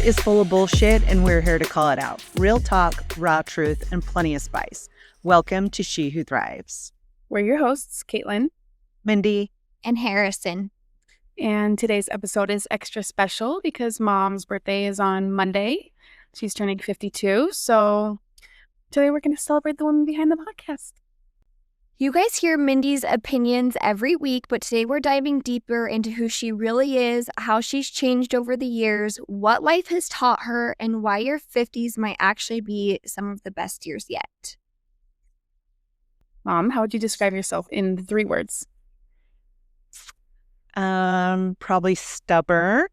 is full of bullshit, and we're here to call it out. Real talk, raw truth, and plenty of spice. Welcome to She Who Thrives. We're your hosts, Caitlin, Mindi, and Harrison. And today's episode is extra special because Mom's birthday is on Monday. She's turning 52. So today we're going to celebrate the woman behind the podcast. You guys hear Mindi's opinions every week, but today we're diving deeper into who she really is, how she's changed over the years, what life has taught her, and why your 50s might actually be some of the best years yet. Mom, how would you describe yourself in 3 words? probably stubborn,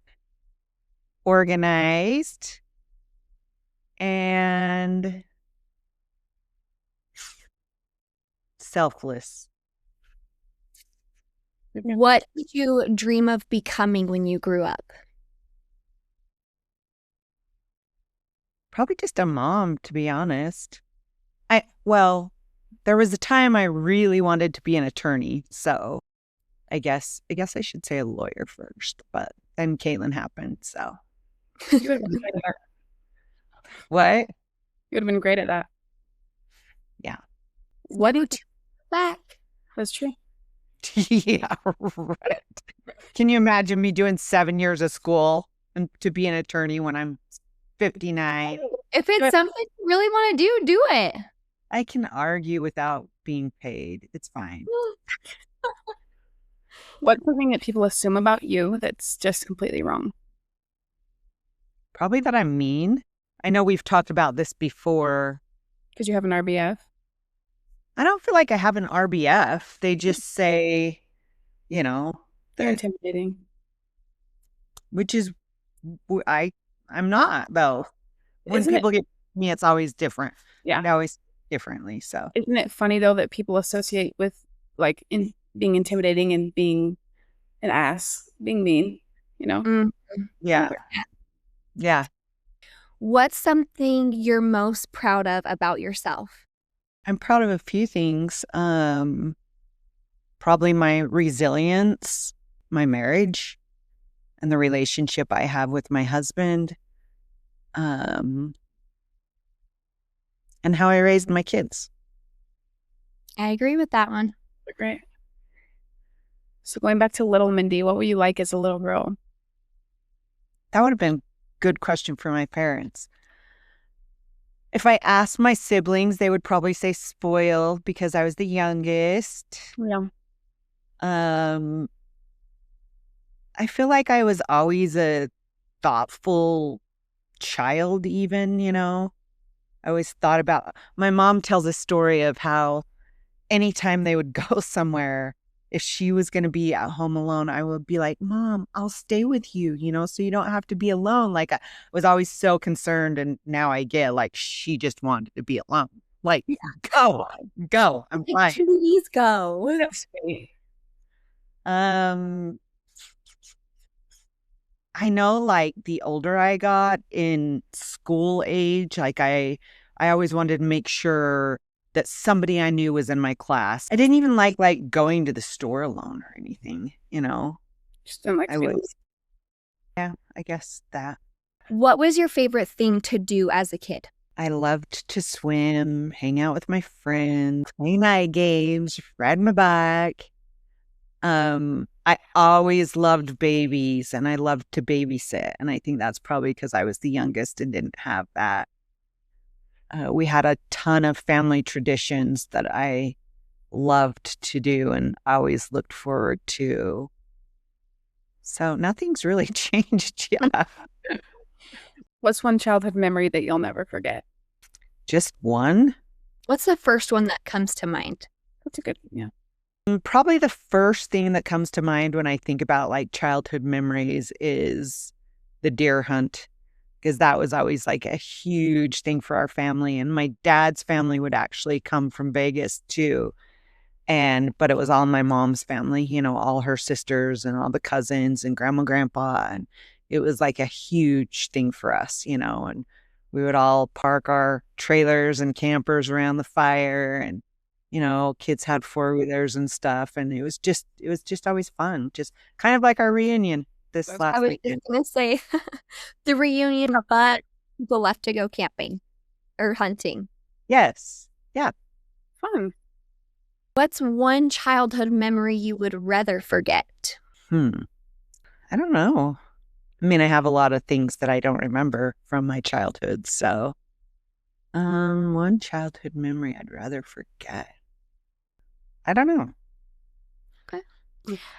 organized, and selfless. What did you dream of becoming when you grew up? Probably just a mom, to be honest. There was a time I really wanted to be an attorney, so I guess I should say a lawyer first, but then Caitlin happened, so. You would have been great at that. What? You would have been great at that. Yeah. What do you do back? That's true. Yeah, right. Can you imagine me doing 7 years of school and to be an attorney when I'm 59? If it's something you really want to do it. I can argue without being paid. It's fine. What's something that people assume about you that's just completely wrong? Probably that I'm mean. I know we've talked about this before. Because you have an RBF? I don't feel like I have an RBF. They just say, They're intimidating. which is, I'm not, though. When people get me, it's always different. Yeah. They always differently, so. Isn't it funny, though, that people associate with, being intimidating and being an ass, being mean, Yeah. Yeah. What's something you're most proud of about yourself? I'm proud of a few things. Probably my resilience, my marriage, and the relationship I have with my husband, and how I raised my kids. I agree with that one. Great. So going back to little Mindi, what were you like as a little girl? That would have been a good question for my parents. If I asked my siblings, they would probably say spoiled because I was the youngest. Yeah. I feel like I was always a thoughtful child even, I always thought about, my mom tells a story of how anytime they would go somewhere, if she was going to be at home alone, I would be like, Mom, I'll stay with you, so you don't have to be alone. Like, I was always so concerned, and now I get like she just wanted to be alone. Like, go, I'm fine. Please go. That's sweet. I know, like, the older I got in school age, like I always wanted to make sure that somebody I knew was in my class. I didn't even like going to the store alone or anything, Just didn't like to. Yeah, I guess that. What was your favorite thing to do as a kid? I loved to swim, hang out with my friends, play night games, ride my bike. I always loved babies, and I loved to babysit. And I think that's probably because I was the youngest and didn't have that. We had a ton of family traditions that I loved to do and always looked forward to. So nothing's really changed yet. What's one childhood memory that you'll never forget? Just one? What's the first one that comes to mind? That's a good one, yeah. Probably the first thing that comes to mind when I think about childhood memories is the deer hunt, because that was always a huge thing for our family. And my dad's family would actually come from Vegas too. But it was all my mom's family, all her sisters and all the cousins and grandma, grandpa. And it was a huge thing for us, and we would all park our trailers and campers around the fire, and, kids had 4-wheelers and stuff. And it was just always fun. Just kind of like our reunion. this I I last was just weekend. gonna say the reunion, but people left to go camping or hunting. Yes. Yeah. Fun. What's one childhood memory you would rather forget? I don't know. I mean, I have a lot of things that I don't remember from my childhood. So, one childhood memory I'd rather forget. I don't know. Okay.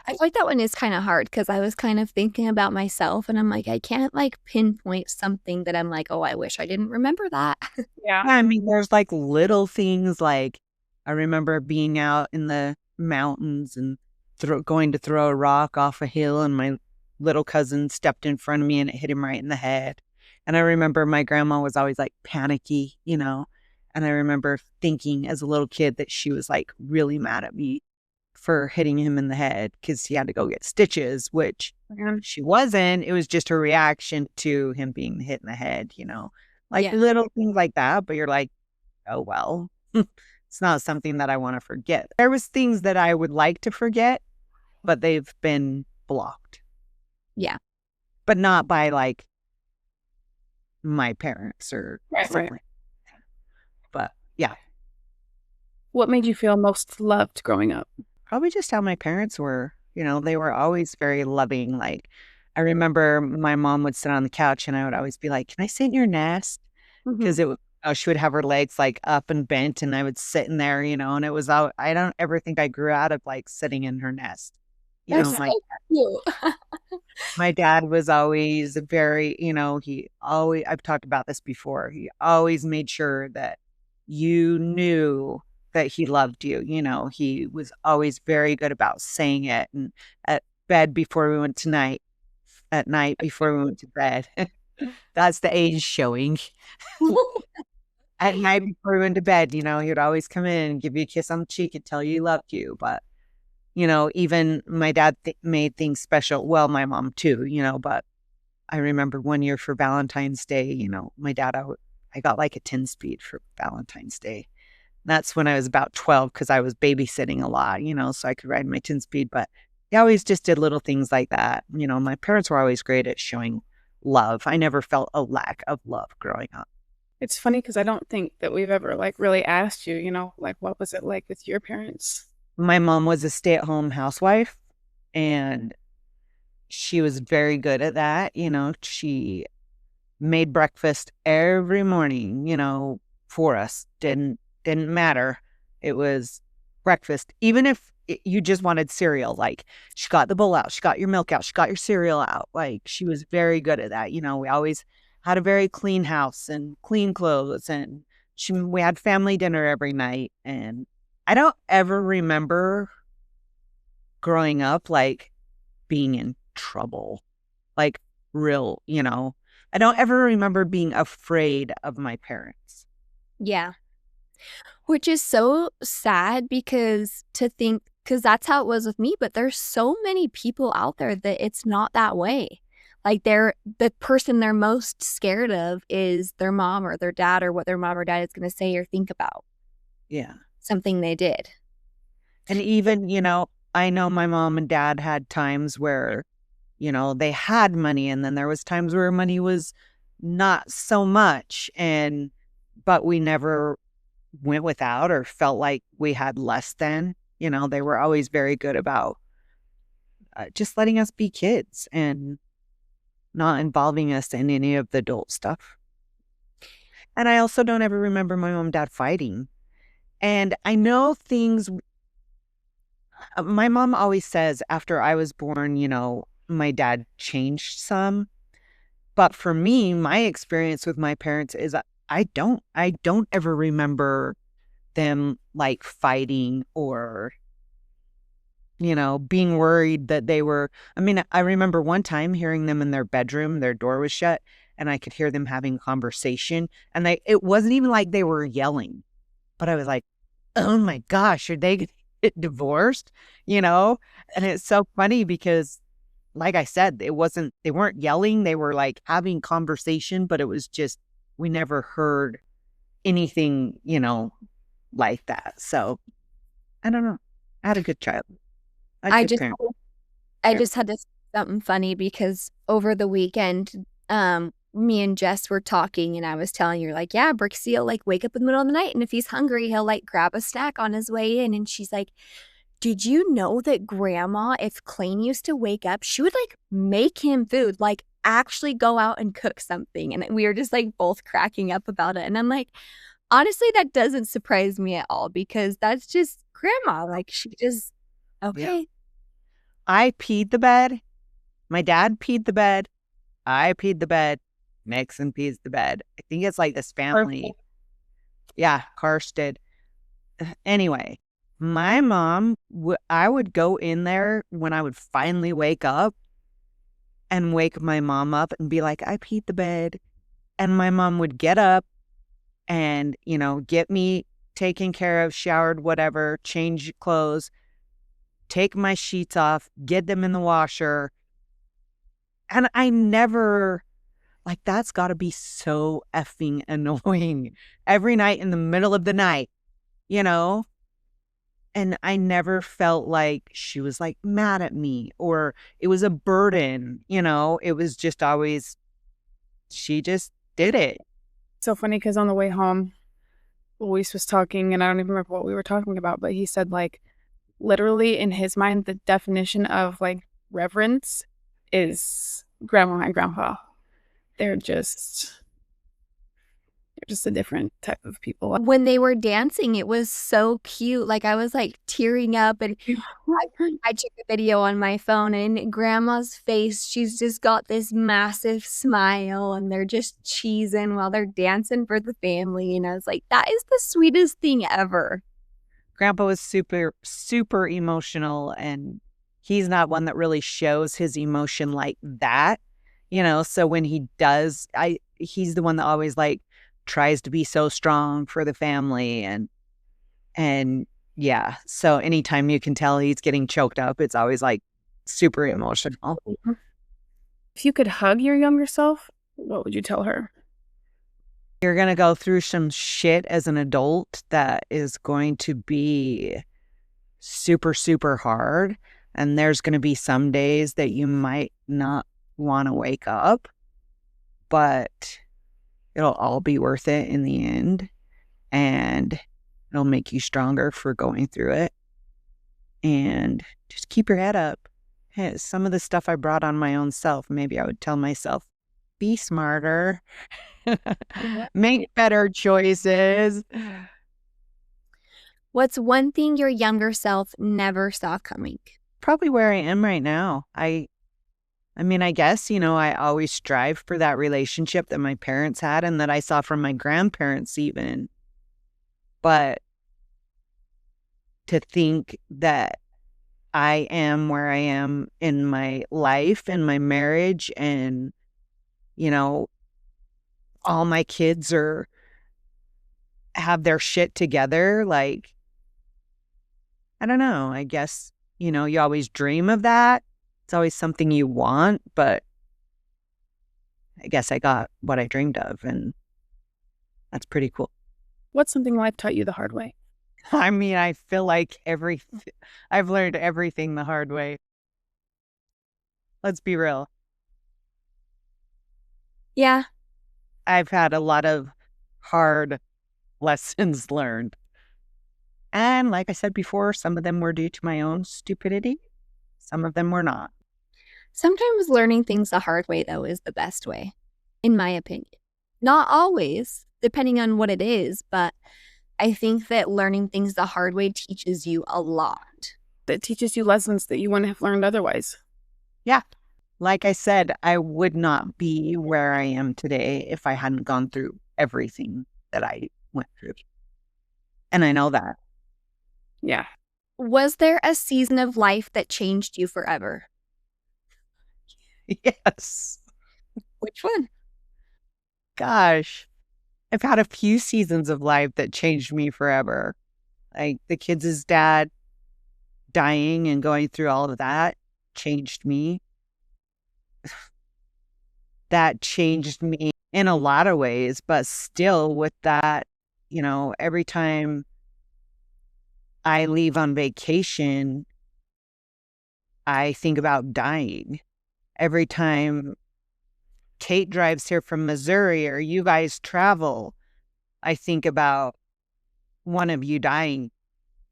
I feel like that one is kind of hard because I was kind of thinking about myself and I'm like, I can't like pinpoint something that I'm like, oh, I wish I didn't remember that. Yeah. Yeah, I mean, there's like little things like I remember being out in the mountains and going to throw a rock off a hill, and my little cousin stepped in front of me and it hit him right in the head. And I remember my grandma was always like panicky, and I remember thinking as a little kid that she was like really mad at me for hitting him in the head because he had to go get stitches, which she wasn't. It was just her reaction to him being hit in the head. Like Yeah. little things like that, but you're like, oh, well, it's not something that I want to forget. There was things that I would like to forget, but they've been blocked, Yeah. but not by like my parents or Right. something. Like that. But yeah, What made you feel most loved growing up? probably just how my parents were. They were always very loving. Like, I remember my mom would sit on the couch and I would always be like, can I sit in your nest? Because she would have her legs like up and bent, and I would sit in there, and it was out. I don't ever think I grew out of like sitting in her nest. That's My so cute. my dad was always very, he always, I've talked about this before. He always made sure that you knew that he loved you. He was always very good about saying it, and at bed before we went to night, at night before we went to bed. That's the age showing. At night before we went to bed, he would always come in and give you a kiss on the cheek and tell you he loved you. But, even my dad made things special. Well, my mom too, but I remember one year for Valentine's Day, my dad, I got like a 10-speed for Valentine's Day. That's when I was about 12 because I was babysitting a lot, so I could ride my 10-speed. But he always just did little things like that. My parents were always great at showing love. I never felt a lack of love growing up. It's funny because I don't think that we've ever like really asked you, like what was it like with your parents? My mom was a stay-at-home housewife, and she was very good at that. She made breakfast every morning, for us. Didn't matter. It was breakfast. Even if you just wanted cereal, like she got the bowl out, she got your milk out, she got your cereal out. Like she was very good at that. We always had a very clean house and clean clothes, and we had family dinner every night. And I don't ever remember growing up like being in trouble, like real, I don't ever remember being afraid of my parents. Yeah. Which is so sad because that's how it was with me, but there's so many people out there that it's not that way. Like the person they're most scared of is their mom or their dad or what their mom or dad is going to say or think about. Yeah. Something they did. And even, I know my mom and dad had times where, they had money, and then there was times where money was not so much, but we never went without or felt like we had less than. They were always very good about just letting us be kids and not involving us in any of the adult stuff. And I also don't ever remember my mom and dad fighting. And I know things. My mom always says after I was born, my dad changed some. But for me, my experience with my parents is I don't ever remember them like fighting or, being worried that they were. I mean, I remember one time hearing them in their bedroom, their door was shut, and I could hear them having conversation. And it wasn't even like they were yelling, but I was like, oh my gosh, are they going to get divorced? And it's so funny because, like I said, they weren't yelling. They were like having conversation, but it was just, we never heard anything, like that. So I don't know. I had a good childhood. I I had good just parents. I just had to say something funny because over the weekend, me and Jess were talking and I was telling her, like, yeah, Brixie will like wake up in the middle of the night and if he's hungry, he'll like grab a snack on his way in. And she's like, did you know that grandma, if Clayne used to wake up, she would like make him food, like actually go out and cook something? And we were just like both cracking up about it. And I'm like, honestly, that doesn't surprise me at all because that's just grandma. Like she just, Yeah. okay. I peed the bed. My dad peed the bed. I peed the bed. Nixon pees the bed. I think it's like this family. Yeah, Karsh did. Anyway, my mom, I would go in there when I would finally wake up and wake my mom up and be like, I peed the bed. And my mom would get up and, you know, get me taken care of, showered, whatever, change clothes, take my sheets off, get them in the washer. And I never, like, that's got to be so effing annoying every night in the middle of the night, you know? And I never felt like she was like mad at me or it was a burden, you know? It was just always, she just did it. So funny because on the way home, Luis was talking, and I don't even remember what we were talking about, but he said, like, literally in his mind, the definition of like reverence is grandma and grandpa. They're just a different type of people. When they were dancing, it was so cute. Like I was like tearing up and I took a video on my phone and grandma's face, she's just got this massive smile and they're just cheesing while they're dancing for the family. And I was like, that is the sweetest thing ever. Grandpa was super, super emotional, and he's not one that really shows his emotion like that, you know? So when he does, he's the one that always like tries to be so strong for the family. And yeah, so anytime you can tell he's getting choked up, it's always like super emotional. If you could hug your younger self, what would you tell her? You're going to go through some shit as an adult that is going to be super, super hard. And there's going to be some days that you might not want to wake up, but it'll all be worth it in the end. And it'll make you stronger for going through it. And just keep your head up. Hey, some of the stuff I brought on my own self, maybe I would tell myself, be smarter. Make better choices. What's one thing your younger self never saw coming? Probably where I am right now. I mean, I guess, you know, I always strive for that relationship that my parents had and that I saw from my grandparents even. But to think that I am where I am in my life and my marriage and, you know, all my kids have their shit together. Like, I don't know. I guess, you know, you always dream of that. It's always something you want, but I guess I got what I dreamed of, and that's pretty cool. What's something life taught you the hard way? I mean, I feel like I've learned everything the hard way. Let's be real. Yeah. I've had a lot of hard lessons learned. And like I said before, some of them were due to my own stupidity. Some of them were not. Sometimes learning things the hard way, though, is the best way, in my opinion. Not always, depending on what it is, but I think that learning things the hard way teaches you a lot. That teaches you lessons that you wouldn't have learned otherwise. Yeah. Like I said, I would not be where I am today if I hadn't gone through everything that I went through. And I know that. Yeah. Was there a season of life that changed you forever? Yes. Which one? Gosh, I've had a few seasons of life that changed me forever. Like the kids' dad dying and going through all of that changed me. That changed me in a lot of ways, but still with that, you know, every time I leave on vacation, I think about dying. every time Kate drives here from Missouri or you guys travel, I think about one of you dying.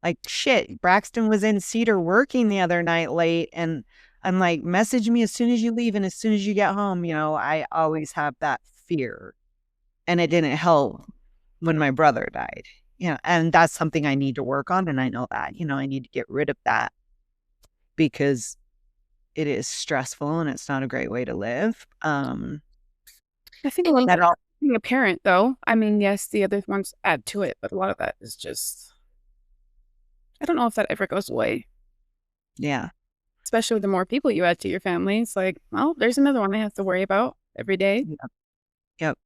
Like, shit, Braxton was in Cedar working the other night late, and I'm like, message me as soon as you leave and as soon as you get home. I always have that fear. And it didn't help when my brother died. And that's something I need to work on. And I know that, I need to get rid of that because it is stressful and it's not a great way to live. I think that all being a parent, though, I mean, yes, the other ones add to it, but a lot of that is just, I don't know if that ever goes away. Yeah. Especially the more people you add to your family. It's like, well, there's another one I have to worry about every day. Yep.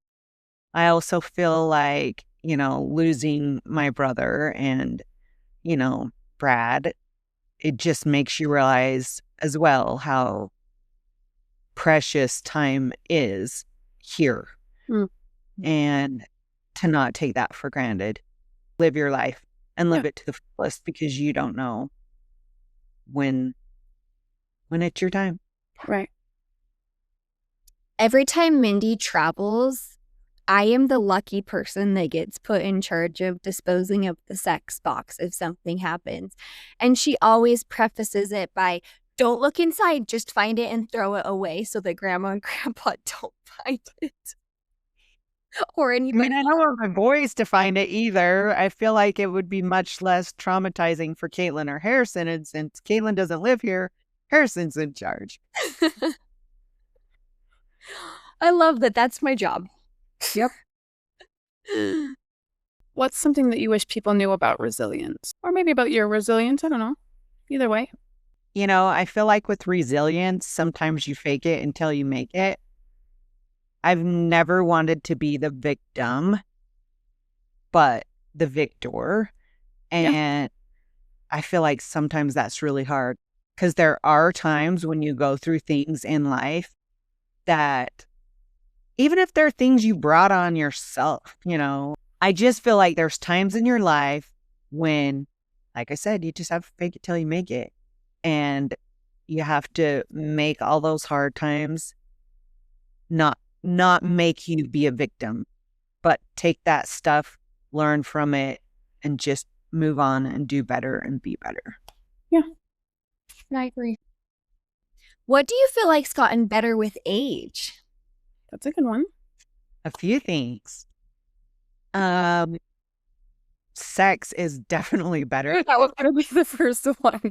I also feel like, losing my brother and, Brad, it just makes you realize as well how precious time is here. And to not take that for granted. Live your life and live it to the fullest because you don't know when it's your time. Right. Every time Mindi travels, I am the lucky person that gets put in charge of disposing of the sex box if something happens. And she always prefaces it by, don't look inside, just find it and throw it away so that grandma and grandpa don't find it. Or anybody. I don't want my boys to find it either. I feel like it would be much less traumatizing for Caitlin or Harrison. And since Caitlin doesn't live here, Harrison's in charge. I love that. That's my job. Yep. What's something that you wish people knew about resilience? Or maybe about your resilience? I don't know. Either way. I feel like with resilience, sometimes you fake it until you make it. I've never wanted to be the victim, but the victor. And I feel like sometimes that's really hard because there are times when you go through things in life that even if they're things you brought on yourself, I just feel like there's times in your life when, like I said, you just have to fake it till you make it. And you have to make all those hard times not make you be a victim, but take that stuff, learn from it, and just move on and do better and be better. Yeah. I agree. What do you feel like's gotten better with age? That's a good one. A few things. Sex is definitely better. That was going to be the first one.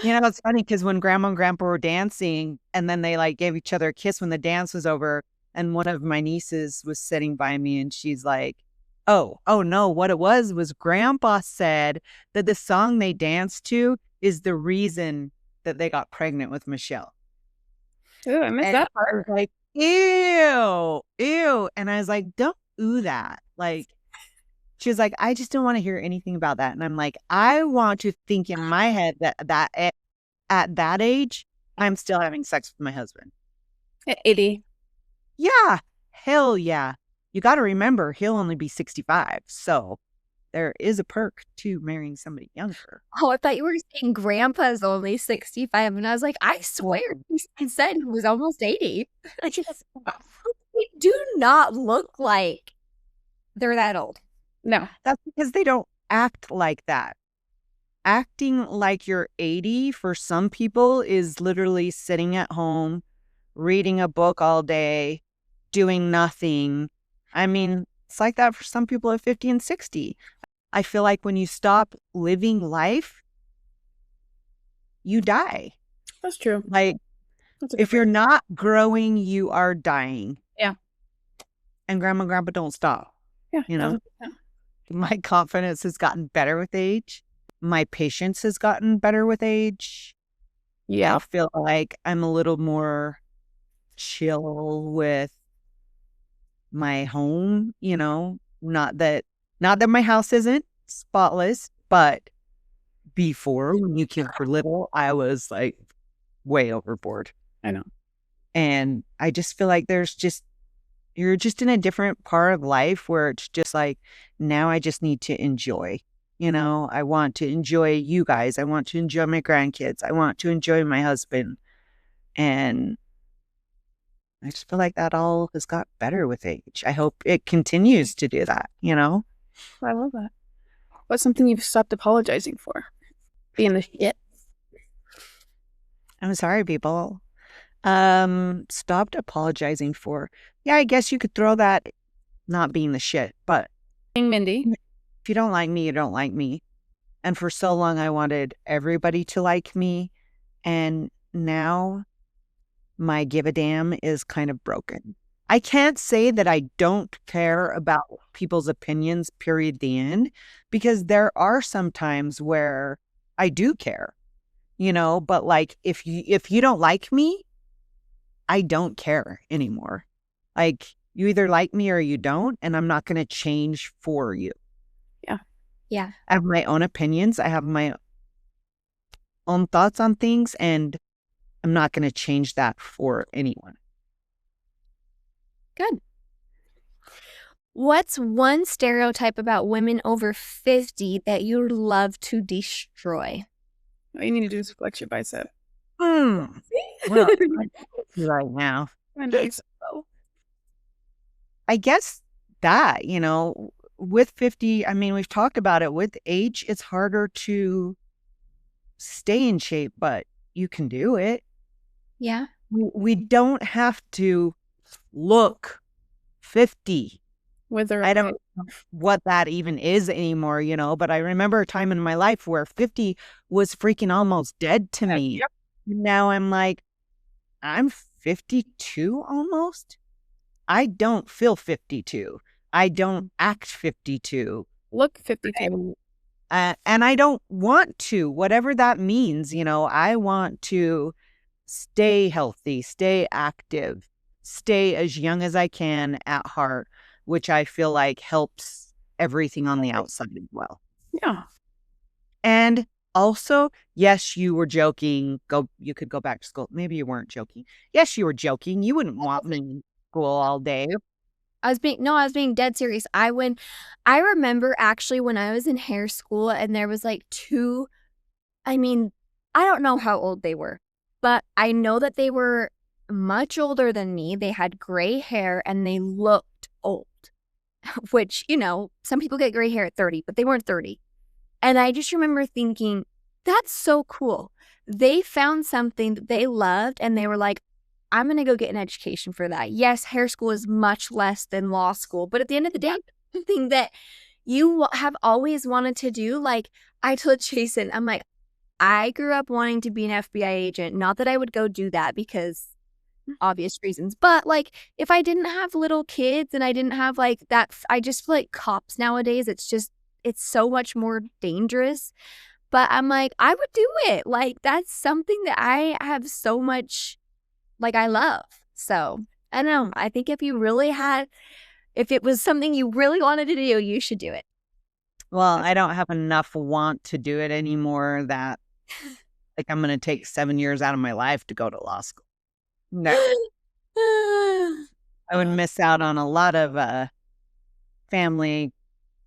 It's funny because when grandma and grandpa were dancing and then they gave each other a kiss when the dance was over, and one of my nieces was sitting by me and she's like, oh no, what it was grandpa said that the song they danced to is the reason that they got pregnant with Michelle. Ooh, I missed that part. I was like, ew. And I was like, don't do that. She was like, I just don't want to hear anything about that. And I'm like, I want to think in my head that at that age, I'm still having sex with my husband. At 80. Yeah. Hell yeah. You got to remember, he'll only be 65. So there is a perk to marrying somebody younger. Oh, I thought you were saying grandpa's only 65. And I was like, I swear he said he was almost 80. They do not look like they're that old. No. That's because they don't act like that. Acting like you're 80 for some people is literally sitting at home, reading a book all day, doing nothing. I mean, it's like that for some people at 50 and 60. I feel like when you stop living life, you die. That's true. If you're not growing, you are dying. Yeah. And grandma and grandpa don't stop. Yeah. My confidence has gotten better with age. My patience has gotten better with age. Yeah. I feel like I'm a little more chill with my home, not that my house isn't spotless, but before when you kids were little, I was way overboard. I know. And I just feel like you're just in a different part of life where it's just now I just need to enjoy. I want to enjoy you guys. I want to enjoy my grandkids. I want to enjoy my husband. And I just feel like that all has got better with age. I hope it continues to do that, you know? I love that. What's something you've stopped apologizing for? Being the shit. I'm sorry, people. Stopped apologizing for. Yeah, I guess you could throw that not being the shit, but Mindy. if you don't like me, you don't like me. And for so long, I wanted everybody to like me. And now my give a damn is kind of broken. I can't say that I don't care about people's opinions, period, the end, because there are some times where I do care, you know, but like if you don't like me, I don't care anymore. Like you either like me or you don't, and I'm not going to change for you. Yeah. Yeah. I have my own opinions. I have my own thoughts on things, and I'm not going to change that for anyone. Good. What's one stereotype about women over 50 that you love to destroy? All you need to do is flex your bicep. Well, right now, I guess that, you know, with 50, I mean, we've talked about it. With age, it's harder to stay in shape, but you can do it. Yeah. We don't have to look 50. Wither. I don't know what that even is anymore, you know, but I remember a time in my life where 50 was freaking almost dead to me. Yep. Now I'm like, I'm 52 almost. I don't feel 52. I don't act 52. Look 52. And I don't want to, whatever that means, you know, I want to stay healthy, stay active, stay as young as I can at heart, which I feel like helps everything on the outside as well. Yeah. And also, yes, you were joking. You could go back to school. Maybe you weren't joking. Yes, you were joking. You wouldn't want me in school all day. I was being dead serious. I remember actually when I was in hair school and there was like I don't know how old they were, but I know that they were much older than me. They had gray hair and they looked old, which, you know, some people get gray hair at 30, but they weren't 30. And I just remember thinking, that's so cool. They found something that they loved and they were like, I'm going to go get an education for that. Yes, hair school is much less than law school, but at the end of the day, something that you have always wanted to do. Like I told Jason, I'm like, I grew up wanting to be an FBI agent. Not that I would go do that because obvious reasons, but like if I didn't have little kids and I didn't have like that, I just feel like cops nowadays, it's so much more dangerous. But I'm like, I would do it. Like that's something that I have so much, like I love. So I don't know. I think if it was something you really wanted to do, you should do it. Well, I don't have enough want to do it anymore that like I'm going to take 7 years out of my life to go to law school. No. I would miss out on a lot of family.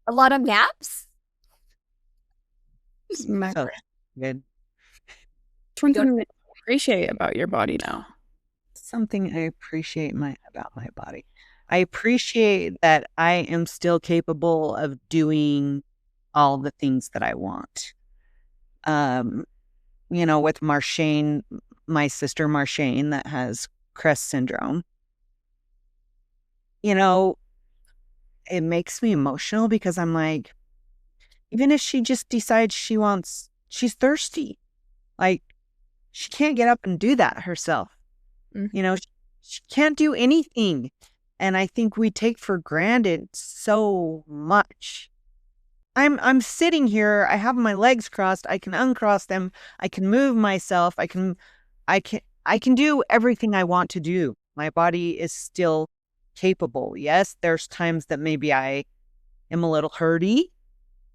A lot of naps? So good. Something that you appreciate about your body now. Something I appreciate about my body. I appreciate that I am still capable of doing all the things that I want. You know, with Marshane, my sister Marshane that has Crest syndrome, you know, it makes me emotional because I'm like, even if she just decides she's thirsty, like she can't get up and do that herself. Mm-hmm. You know, she can't do anything. And I think we take for granted so much. I'm sitting here, I have my legs crossed, I can uncross them, I can move myself, I can do everything I want to do. My body is still capable. Yes, there's times that maybe I am a little hurty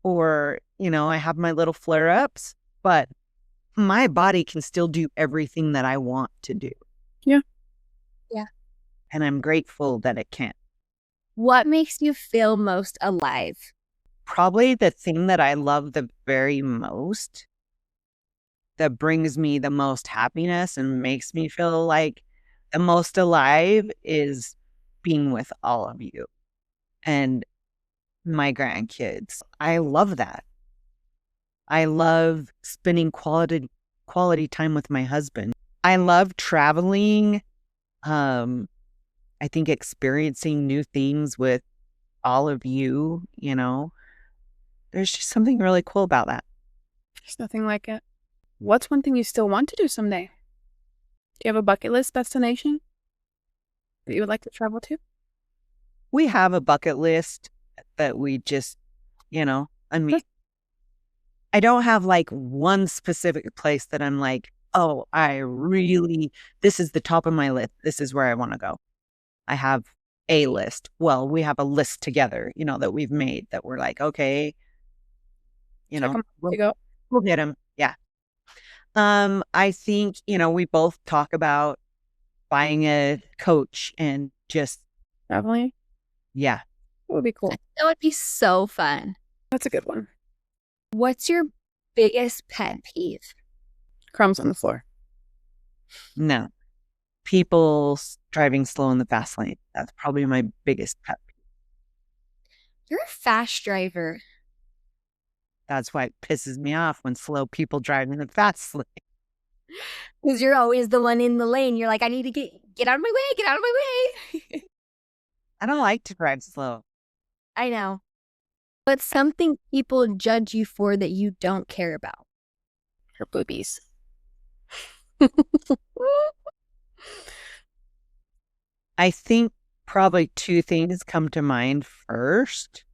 or, you know, I have my little flare-ups, but my body can still do everything that I want to do. Yeah. Yeah. And I'm grateful that it can. What makes you feel most alive? Probably the thing that I love the very most that brings me the most happiness and makes me feel like the most alive is being with all of you and my grandkids. I love that. I love spending quality time with my husband. I love traveling. I think experiencing new things with all of you, there's just something really cool about that. There's nothing like it. What's one thing you still want to do someday? Do you have a bucket list destination that you would like to travel to? We have a bucket list that we just, I mean, I don't have like one specific place that I'm like, oh, this is the top of my list. This is where I want to go. I have a list. Well, we have a list together, that we've made that we're like, okay, we'll hit them. Yeah. I think, we both talk about buying a coach and just traveling. Yeah. That would be cool. That would be so fun. That's a good one. What's your biggest pet peeve? Crumbs on the floor. No. People driving slow in the fast lane. That's probably my biggest pet peeve. You're a fast driver. That's why it pisses me off when slow people drive in the fast lane. Because you're always the one in the lane. You're like, I need to get out of my way, get out of my way. I don't like to drive slow. I know. But something people judge you for that you don't care about. Her boobies. I think probably two things come to mind first.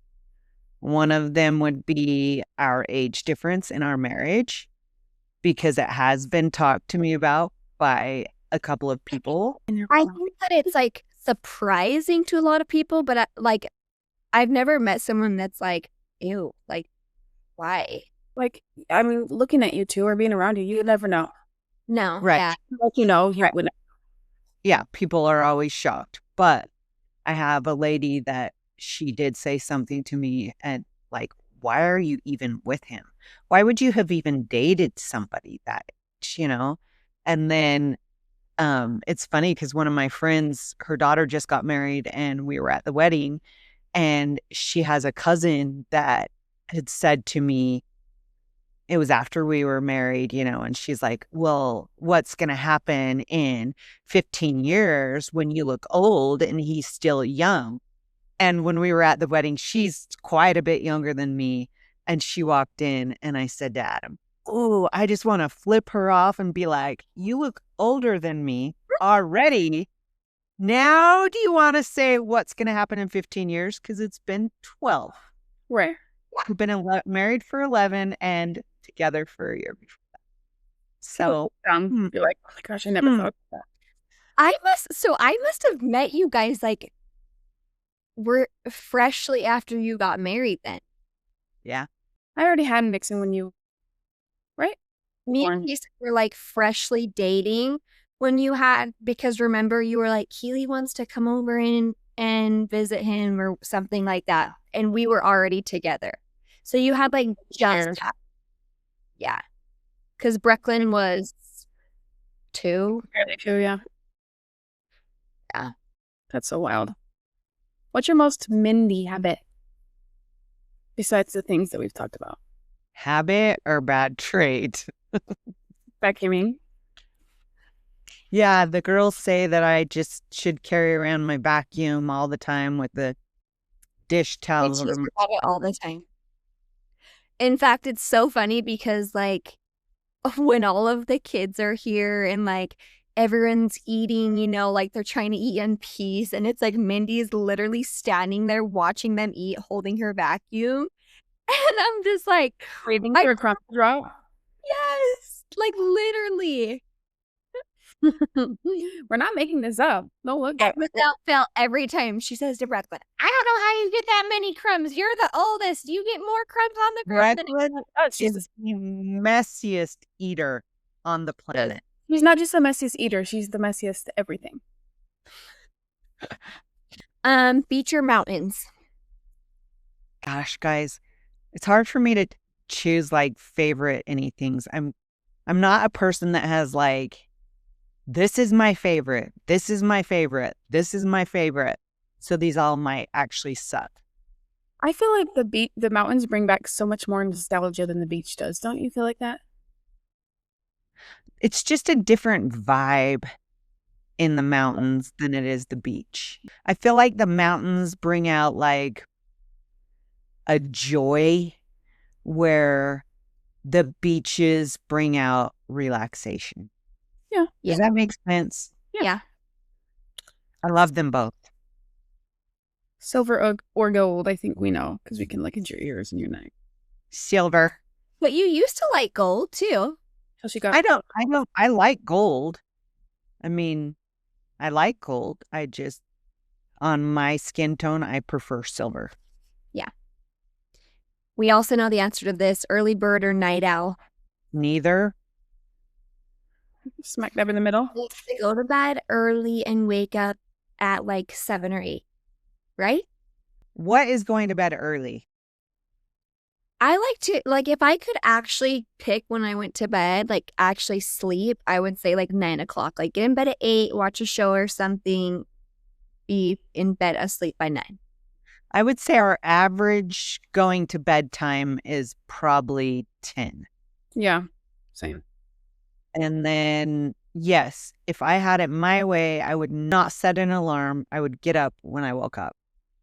One of them would be our age difference in our marriage, because it has been talked to me about by a couple of people. I think that it's like surprising to a lot of people, but I've never met someone that's like, ew, like, why? Like, I mean, looking at you two or being around you, you would never know. No. Right. Yeah. Like, you right. wouldn't. Yeah, people are always shocked. But I have a lady that she did say something to me and like, why are you even with him? Why would you have even dated somebody that age, And then it's funny because one of my friends, her daughter just got married and we were at the wedding, and she has a cousin that had said to me, it was after we were married, and she's like, well, what's going to happen in 15 years when you look old and he's still young? And when we were at the wedding, she's quite a bit younger than me. And she walked in and I said to Adam, oh, I just want to flip her off and be like, you look older than me already. Now do you want to say what's going to happen in 15 years? Because it's been 12. Right. We've been married for 11 and together for a year before that. So you're like, oh my gosh, I never thought of that. I must have met you guys like we're freshly after you got married then. Yeah. I already had Nixon when you, right? Me and Keith were like freshly dating when you had, because remember you were like, Keely wants to come over and visit him or something like that. And we were already together. So you had like just, yeah. Because Brecklin was 2. Barely 2, yeah. Yeah. That's so wild. What's your most Mindy habit? Besides the things that we've talked about. Habit or bad trait? Vacuuming. Yeah, the girls say that I just should carry around my vacuum all the time with the dish towels. It's all the time. In fact, it's so funny because like when all of the kids are here and like everyone's eating, like they're trying to eat in peace, and it's like Mindy's literally standing there watching them eat, holding her vacuum. And I'm just like, breathing through a crumb draw. Yes, like literally. We're not making this up. No, look. Without fail, every time she says to Brecklin, I don't know how you get that many crumbs. You're the oldest. You get more crumbs on the ground than is the messiest eater on the planet. She's not just the messiest eater. She's the messiest everything. Beach or mountains? Gosh, guys, it's hard for me to choose like favorite anythings. I'm I'm not a person that has like, this is my favorite. This is my favorite. This is my favorite. So these all might actually suck. I feel like the mountains bring back so much more nostalgia than the beach does. Don't you feel like that? It's just a different vibe in the mountains than it is the beach. I feel like the mountains bring out like a joy where the beaches bring out relaxation. Yeah. Does that make sense? Yeah. I love them both. Silver or gold, I think we know, because we can look at your ears and your neck. Silver. But you used to like gold too. So she got. I like gold. I mean, I like gold. I just, on my skin tone, I prefer silver. Yeah. We also know the answer to this: early bird or night owl. Neither. Smack dab in the middle. To go to bed early and wake up at like 7 or 8, right? What is going to bed early? I like to, like, if I could actually pick when I went to bed, like actually sleep, I would say like 9 o'clock. Like get in bed at 8, watch a show or something, be in bed asleep by 9. I would say our average going to bed time is probably 10. Yeah, same. And then, yes, if I had it my way, I would not set an alarm. I would get up when I woke up.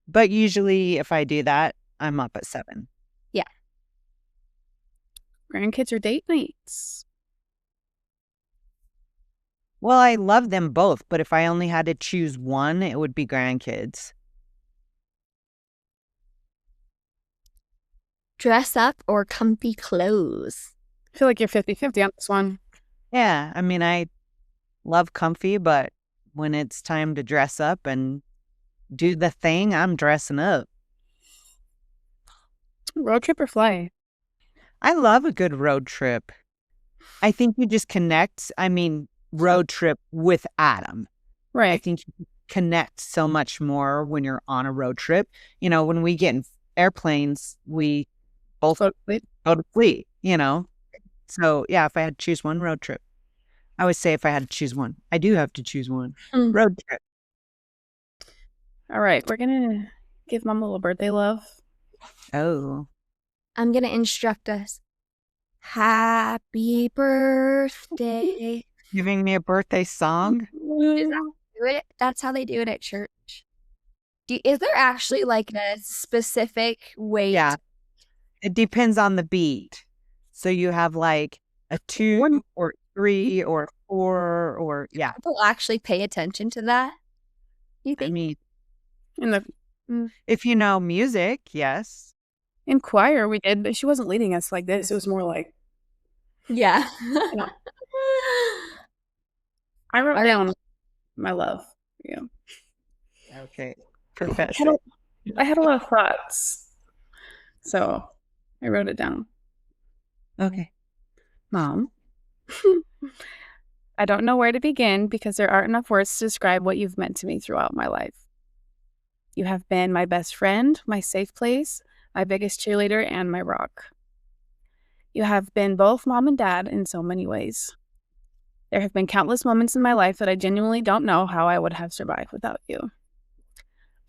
But usually, if I do that, I'm up at 7. Yeah. Grandkids or date nights? Well, I love them both, but if I only had to choose one, it would be grandkids. Dress up or comfy clothes? I feel like you're 50-50 on this one. Yeah, I mean, I love comfy, but when it's time to dress up and do the thing, I'm dressing up. Road trip or fly? I love a good road trip. I think you just connect. I mean, road trip with Adam. I Right. think you connect so much more when you're on a road trip. You know, when we get in airplanes, we both So, wait, go to sleep, you know? So, yeah, if I had to choose one road trip, I would say if I had to choose one, I do have to choose one. Road trip. all right, we're going to give Mom a little birthday love. Oh, I'm going to instruct us. Happy birthday. giving me a birthday song? That's how they do it at church. Is there actually like a specific way? Yeah. It depends on the beat. So you have like a 2 or 3 or 4 or, yeah. People actually pay attention to that? You I think? mean, In the if you know music, yes. in choir, we did, but she wasn't leading us like this. It was more like, Yeah. know. I wrote down my love. Yeah. Okay. I Professor. had a lot of thoughts. So I wrote it down. Okay. Mom, I don't know where to begin because there aren't enough words to describe what you've meant to me throughout my life. You have been my best friend, my safe place, my biggest cheerleader, and my rock. You have been both mom and dad in so many ways. There have been countless moments in my life that I genuinely don't know how I would have survived without you.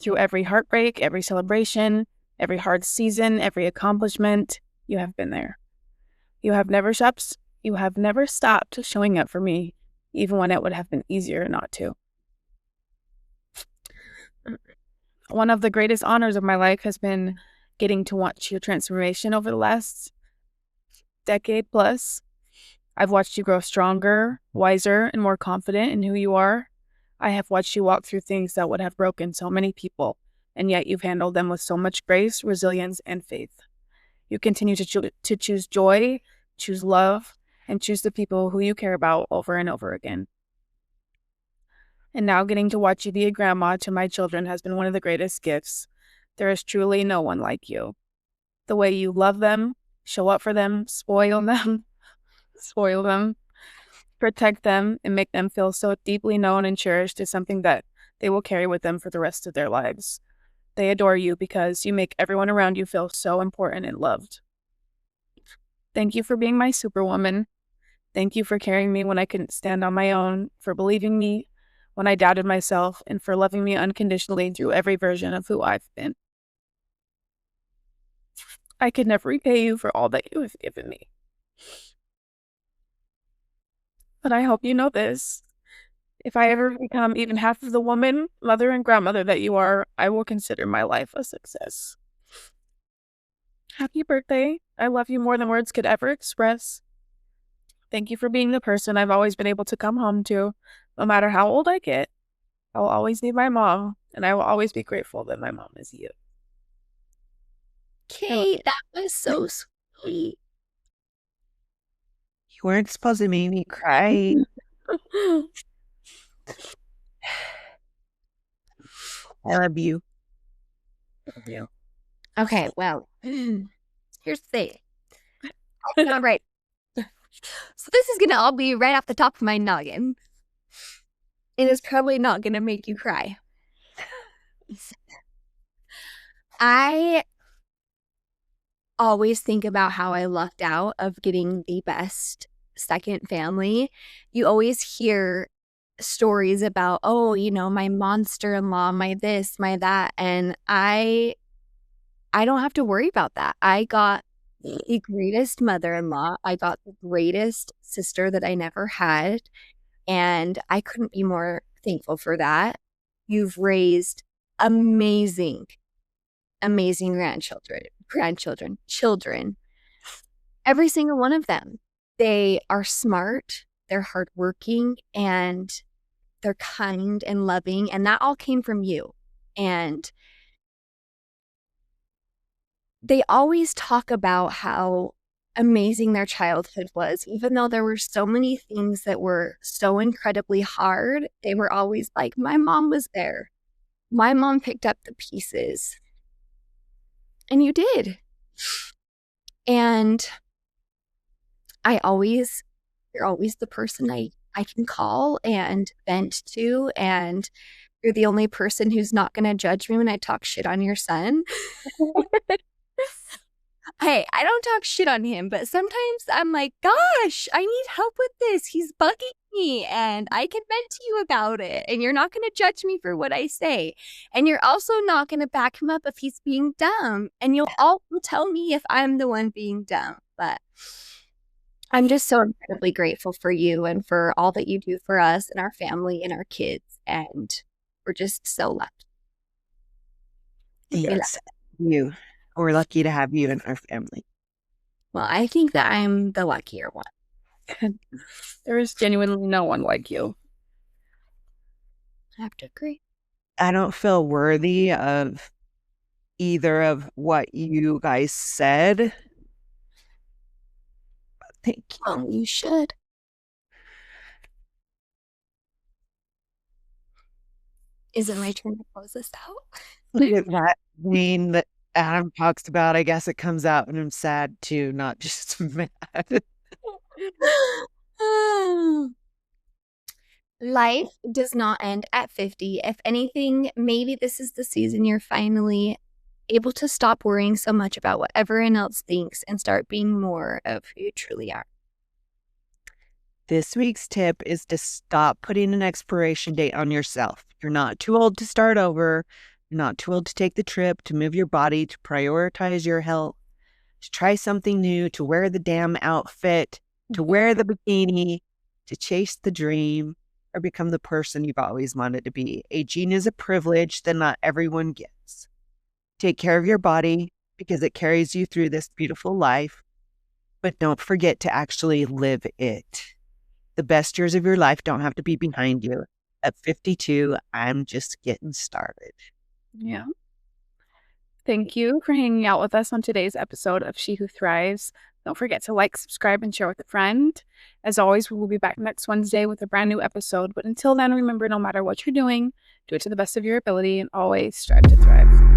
Through every heartbreak, every celebration, every hard season, every accomplishment, you have been there. You have never stopped showing up for me, even when it would have been easier not to. One of the greatest honors of my life has been getting to watch your transformation over the last decade plus. I've watched you grow stronger, wiser, and more confident in who you are. I have watched you walk through things that would have broken so many people, and yet you've handled them with so much grace, resilience, and faith. You continue to choose joy, choose love, and choose the people who you care about over and over again. And now getting to watch you be a grandma to my children has been one of the greatest gifts. There is truly no one like you. The way you love them, show up for them, spoil them, protect them, and make them feel so deeply known and cherished is something that they will carry with them for the rest of their lives. They adore you because you make everyone around you feel so important and loved. Thank you for being my superwoman. Thank you for carrying me when I couldn't stand on my own, for believing me when I doubted myself, and for loving me unconditionally through every version of who I've been. I could never repay you for all that you have given me. But I hope you know this. If I ever become even half of the woman, mother, and grandmother that you are, I will consider my life a success. Happy birthday. I love you more than words could ever express. Thank you for being the person I've always been able to come home to. No matter how old I get, I will always need my mom, and I will always be grateful that my mom is you. Kate, that was so sweet. You weren't supposed to make me cry. I love you. Love you. Okay, well, here's the thing. All right. So this is going to all be right off the top of my noggin. It is probably not going to make you cry. I always think about how I lucked out of getting the best second family. You always hear stories about, oh, you know, my monster-in-law, my this, my that, and I don't have to worry about that. I got the greatest mother-in-law. I got the greatest sister that I never had, and I couldn't be more thankful for that. You've raised amazing children. Every single one of them. They are smart, they're hardworking, and they're kind and loving, and that all came from you. And they always talk about how amazing their childhood was. Even though there were so many things that were so incredibly hard, they were always like, my mom was there. My mom picked up the pieces. And you did. And you're always the person I can call and vent to, and you're the only person who's not going to judge me when I talk shit on your son. Hey, I don't talk shit on him, but sometimes I'm like, gosh, I need help with this. He's bugging me, and I can vent to you about it, and you're not going to judge me for what I say. And you're also not going to back him up if he's being dumb, and you'll all tell me if I'm the one being dumb. But I'm just so incredibly grateful for you and for all that you do for us and our family and our kids, and we're just so lucky. Yes, you. We're lucky to have you in our family. Well, I think that I'm the luckier one. There is genuinely no one like you. I have to agree. I don't feel worthy of either of what you guys said. Thank you. Oh, you should. Is it my turn to close this out? Look at that scene that Adam talks about. I guess it comes out, and I'm sad too, not just mad. Life does not end at 50. If anything, maybe this is the season you're finally able to stop worrying so much about what everyone else thinks and start being more of who you truly are. This week's tip is to stop putting an expiration date on yourself. You're not too old to start over. You're not too old to take the trip, to move your body, to prioritize your health, to try something new, to wear the damn outfit, to wear the bikini, to chase the dream, or become the person you've always wanted to be. Aging is a privilege that not everyone gets. Take care of your body because it carries you through this beautiful life, but don't forget to actually live it. The best years of your life don't have to be behind you. At 52, I'm just getting started. Yeah. Thank you for hanging out with us on today's episode of She Who Thrives. Don't forget to like, subscribe, and share with a friend. As always, we will be back next Wednesday with a brand new episode. But until then, remember, no matter what you're doing, do it to the best of your ability and always strive to thrive.